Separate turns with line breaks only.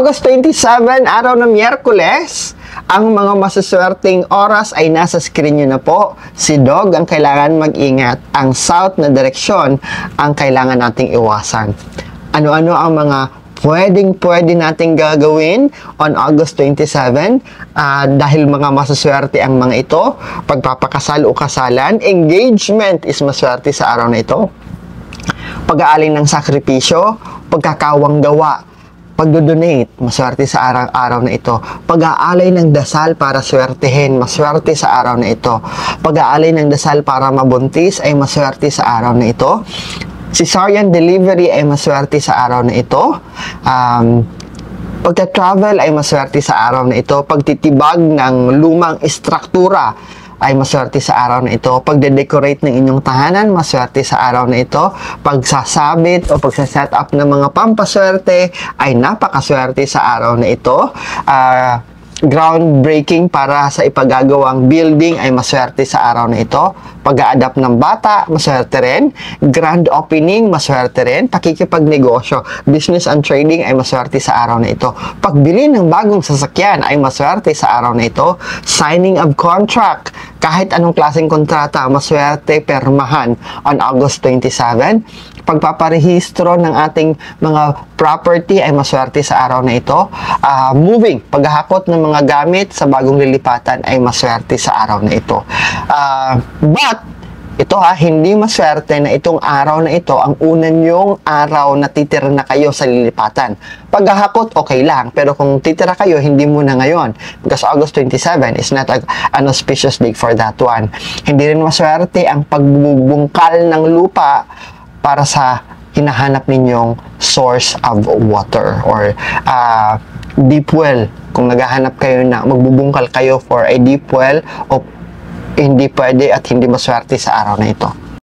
August 27, araw ng Miyerkules, ang mga masuswerteng oras ay nasa screen nyo na po. Si Dog ang kailangan mag-ingat. Ang south na direksyon ang kailangan nating iwasan. Ano-ano ang mga pwede nating gagawin on August 27 dahil mga masuswerte ang mga ito. Pagpapakasal o kasalan, engagement is maswerte sa araw na ito. Pag-aalin ng sakripisyo, pagkakawang gawa, pagdodonate, maswerte sa araw na ito. Pag-aalay ng dasal para swertehin, maswerte sa araw na ito. Pag-aalay ng dasal para mabuntis ay maswerte sa araw na ito. Cesarean delivery ay maswerte sa araw na ito. Pagka-travel ay maswerte sa araw na ito. Pagtitibag ng lumang istruktura ay maswerte sa araw na ito. Pagde-decorate ng inyong tahanan, maswerte sa araw na ito. Pagsasabit o pagsaset up ng mga pampaswerte ay napakaswerte sa araw na ito. Groundbreaking para sa ipagagawang building ay maswerte sa araw na ito. Pag-a-adapt ng bata, maswerte rin. Grand opening, maswerte rin. Pakikipagnegosyo, business and trading ay maswerte sa araw na ito. Pagbili ng bagong sasakyan ay maswerte sa araw na ito. Signing of contract, kahit anong klaseng kontrata, maswerte permahan on August 27. Pagpaparehistro ng ating mga property ay maswerte sa araw na ito. Moving, paghahakot ng mga gamit sa bagong lilipatan ay maswerte sa araw na ito. But, ito hindi maswerte na itong araw na ito ang una nyong araw na titira na kayo sa lilipatan. Paghahakot, okay lang. Pero kung titira kayo, hindi muna ngayon. Because August 27 is not an auspicious day for that one. Hindi rin maswerte ang pagbubungkal ng lupa para sa hinahanap ninyong source of water or deep well. Kung naghahanap kayo na magbubungkal kayo for a deep well o hindi pwede at hindi maswerte sa araw na ito.